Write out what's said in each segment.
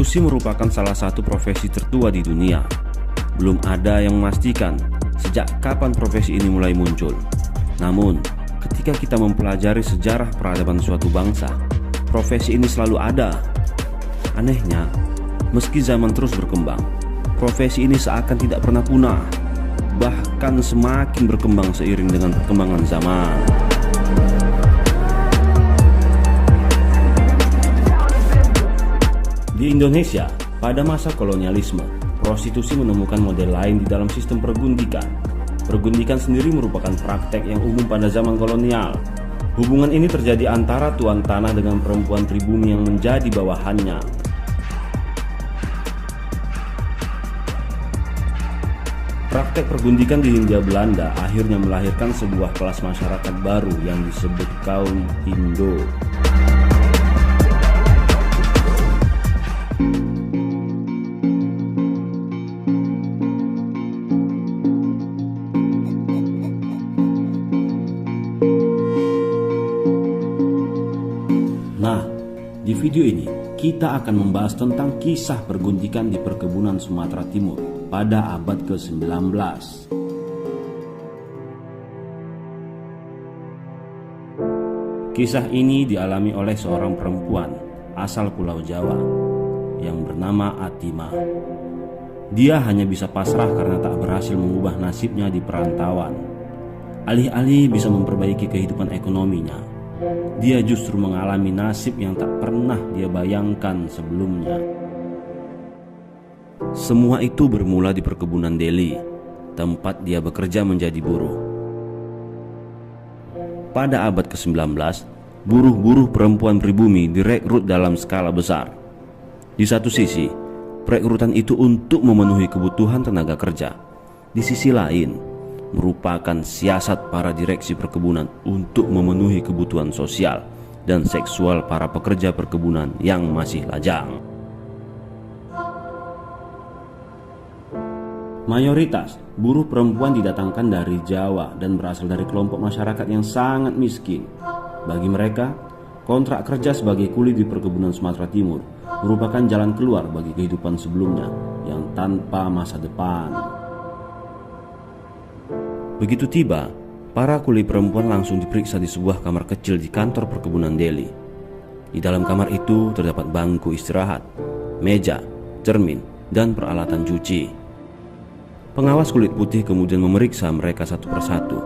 Prostitusi merupakan salah satu profesi tertua di dunia. Belum ada yang memastikan sejak kapan profesi ini mulai muncul. Namun, ketika kita mempelajari sejarah peradaban suatu bangsa, profesi ini selalu ada. Anehnya, meski zaman terus berkembang, profesi ini seakan tidak pernah punah, bahkan semakin berkembang seiring dengan perkembangan zaman. Di Indonesia, pada masa kolonialisme, prostitusi menemukan model lain di dalam sistem pergundikan. Pergundikan sendiri merupakan praktek yang umum pada zaman kolonial. Hubungan ini terjadi antara tuan tanah dengan perempuan pribumi yang menjadi bawahannya. Praktek pergundikan di Hindia Belanda akhirnya melahirkan sebuah kelas masyarakat baru yang disebut kaum Indo. Nah, di video ini kita akan membahas tentang kisah pergundikan di perkebunan Sumatera Timur pada abad ke-19. Kisah ini dialami oleh seorang perempuan asal Pulau Jawa yang bernama Atimah. Dia hanya bisa pasrah karena tak berhasil mengubah nasibnya di perantauan. Alih-alih bisa memperbaiki kehidupan ekonominya, dia justru mengalami nasib yang tak pernah dia bayangkan sebelumnya. Semua itu bermula di perkebunan Deli, tempat dia bekerja menjadi buruh. Pada abad ke-19, buruh-buruh perempuan pribumi direkrut dalam skala besar. Di satu sisi, perekrutan itu untuk memenuhi kebutuhan tenaga kerja. Di sisi lain, merupakan siasat para direksi perkebunan untuk memenuhi kebutuhan sosial dan seksual para pekerja perkebunan yang masih lajang. Mayoritas buruh perempuan didatangkan dari Jawa dan berasal dari kelompok masyarakat yang sangat miskin. Bagi mereka, kontrak kerja sebagai kuli di perkebunan Sumatera Timur merupakan jalan keluar bagi kehidupan sebelumnya yang tanpa masa depan. Begitu tiba, para kuli perempuan langsung diperiksa di sebuah kamar kecil di kantor perkebunan Deli. Di dalam kamar itu terdapat bangku istirahat, meja, cermin, dan peralatan cuci. Pengawas kulit putih kemudian memeriksa mereka satu persatu.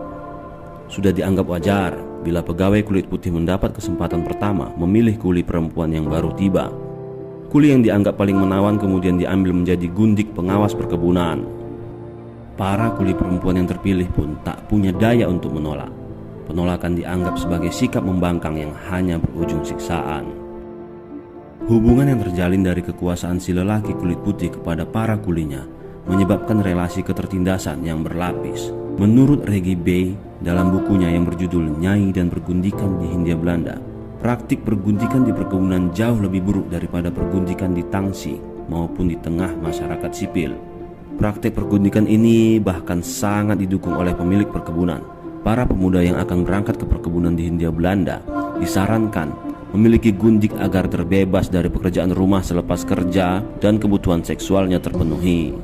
Sudah dianggap wajar bila pegawai kulit putih mendapat kesempatan pertama memilih kuli perempuan yang baru tiba. Kuli yang dianggap paling menawan kemudian diambil menjadi gundik pengawas perkebunan. Para kuli perempuan yang terpilih pun tak punya daya untuk menolak. Penolakan dianggap sebagai sikap membangkang yang hanya berujung siksaan. Hubungan yang terjalin dari kekuasaan si lelaki kulit putih kepada para kulinya menyebabkan relasi ketertindasan yang berlapis. Menurut Reggie Bay dalam bukunya yang berjudul Nyai dan Pergundikan di Hindia Belanda, praktik pergundikan di perkebunan jauh lebih buruk daripada pergundikan di Tangsi maupun di tengah masyarakat sipil. Praktik pergundikan ini bahkan sangat didukung oleh pemilik perkebunan. Para pemuda yang akan berangkat ke perkebunan di Hindia Belanda disarankan memiliki gundik agar terbebas dari pekerjaan rumah selepas kerja dan kebutuhan seksualnya terpenuhi.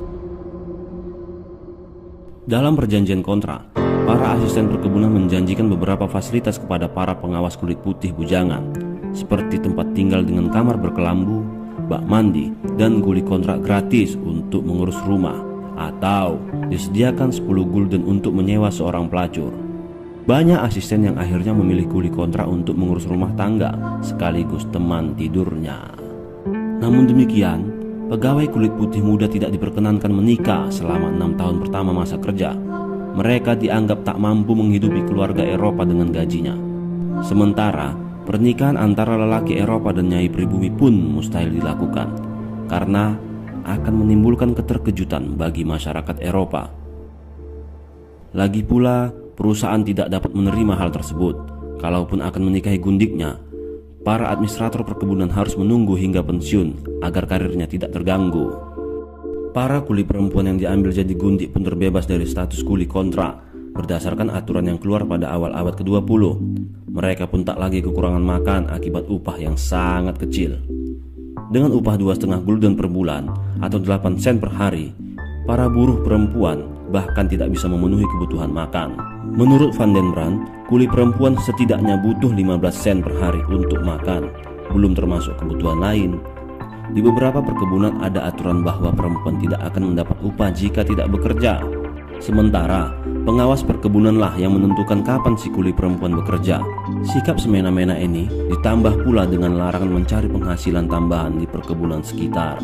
Dalam perjanjian kontrak, para asisten perkebunan menjanjikan beberapa fasilitas kepada para pengawas kulit putih bujangan, seperti tempat tinggal dengan kamar berkelambu, bak mandi, dan kuli kontrak gratis untuk mengurus rumah, atau disediakan 10 gulden untuk menyewa seorang pelacur. Banyak asisten yang akhirnya memilih kuli kontrak untuk mengurus rumah tangga sekaligus teman tidurnya. Namun demikian, pegawai kulit putih muda tidak diperkenankan menikah selama 6 tahun pertama masa kerja. Mereka dianggap tak mampu menghidupi keluarga Eropa dengan gajinya. Sementara pernikahan antara lelaki Eropa dan nyai pribumi pun mustahil dilakukan karena akan menimbulkan keterkejutan bagi masyarakat Eropa. Lagi pula, perusahaan tidak dapat menerima hal tersebut. Kalaupun akan menikahi gundiknya, para administrator perkebunan harus menunggu hingga pensiun agar karirnya tidak terganggu. Para kuli perempuan yang diambil jadi gundik pun terbebas dari status kuli kontrak berdasarkan aturan yang keluar pada awal abad ke-20. Mereka pun tak lagi kekurangan makan akibat upah yang sangat kecil. Dengan upah 2,5 gulden per bulan atau 8 sen per hari, para buruh perempuan bahkan tidak bisa memenuhi kebutuhan makan. Menurut Van den Brand, kuli perempuan setidaknya butuh 15 sen per hari untuk makan, belum termasuk kebutuhan lain. Di beberapa perkebunan ada aturan bahwa perempuan tidak akan mendapat upah jika tidak bekerja. Sementara, pengawas perkebunanlah yang menentukan kapan si kuli perempuan bekerja. Sikap semena-mena ini ditambah pula dengan larangan mencari penghasilan tambahan di perkebunan sekitar.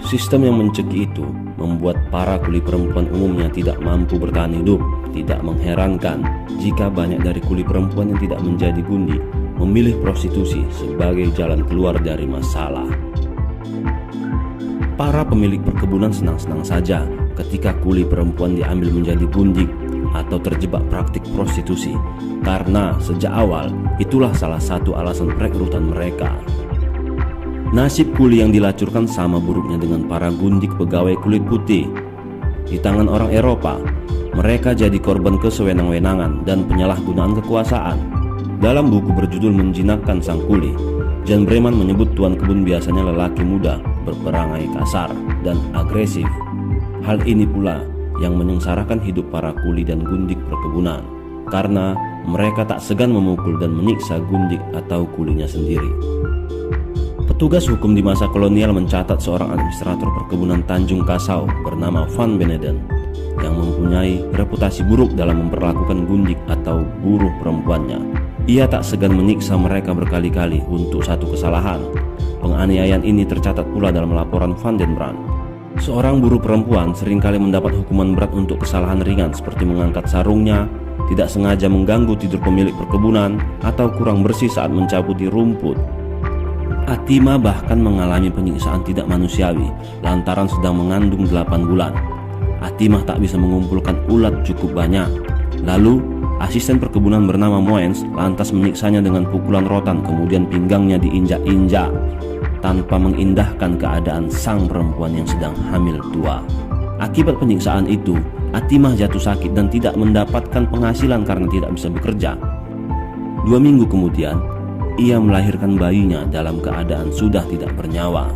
Sistem yang mencekik itu membuat para kuli perempuan umumnya tidak mampu bertahan hidup. Tidak mengherankan jika banyak dari kuli perempuan yang tidak menjadi gundi memilih prostitusi sebagai jalan keluar dari masalah. Para pemilik perkebunan senang-senang saja ketika kuli perempuan diambil menjadi gundik atau terjebak praktik prostitusi, karena sejak awal itulah salah satu alasan perekrutan mereka. Nasib kuli yang dilacurkan sama buruknya dengan para gundik pegawai kulit putih. Di tangan orang Eropa, mereka jadi korban kesewenang-wenangan dan penyalahgunaan kekuasaan. Dalam buku berjudul Menjinakkan Sang Kuli, Jan Breman menyebut tuan kebun biasanya lelaki muda, berperangai kasar dan agresif. Hal ini pula yang menyengsarakan hidup para kuli dan gundik perkebunan, karena mereka tak segan memukul dan menyiksa gundik atau kulinya sendiri. Petugas hukum di masa kolonial mencatat seorang administrator perkebunan Tanjung Kasau bernama Van Beneden yang mempunyai reputasi buruk dalam memperlakukan gundik atau buruh perempuannya. Ia tak segan menyiksa mereka berkali-kali untuk satu kesalahan. Penganiayaan ini tercatat pula dalam laporan Van den Brand. Seorang buruh perempuan seringkali mendapat hukuman berat untuk kesalahan ringan seperti mengangkat sarungnya, tidak sengaja mengganggu tidur pemilik perkebunan, atau kurang bersih saat mencabuti rumput. Atima bahkan mengalami penyiksaan tidak manusiawi lantaran sedang mengandung 8 bulan. Atimah tak bisa mengumpulkan ulat cukup banyak. Lalu asisten perkebunan bernama Moens lantas menyiksanya dengan pukulan rotan, kemudian pinggangnya diinjak-injak tanpa mengindahkan keadaan sang perempuan yang sedang hamil tua. Akibat penyiksaan itu, Atimah jatuh sakit dan tidak mendapatkan penghasilan karena tidak bisa bekerja. 2 minggu kemudian, ia melahirkan bayinya dalam keadaan sudah tidak bernyawa.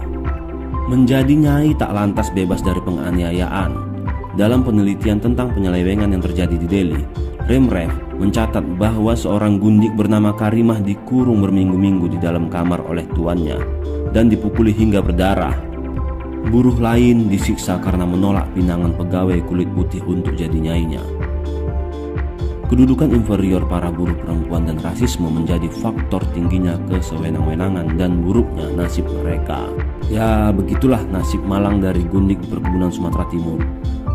Menjadi nyai tak lantas bebas dari penganiayaan. Dalam penelitian tentang penyelewengan yang terjadi di Delhi, Remrev mencatat bahwa seorang gundik bernama Karimah dikurung berminggu-minggu di dalam kamar oleh tuannya dan dipukuli hingga berdarah. Buruh lain disiksa karena menolak pinangan pegawai kulit putih untuk jadi nyainya. Kedudukan inferior para buruh perempuan dan rasisme menjadi faktor tingginya kesewenang-wenangan dan buruknya nasib mereka. Ya, begitulah nasib malang dari gundik di perkebunan Sumatera Timur.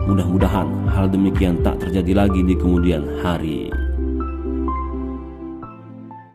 Mudah-mudahan hal demikian tak terjadi lagi di kemudian hari.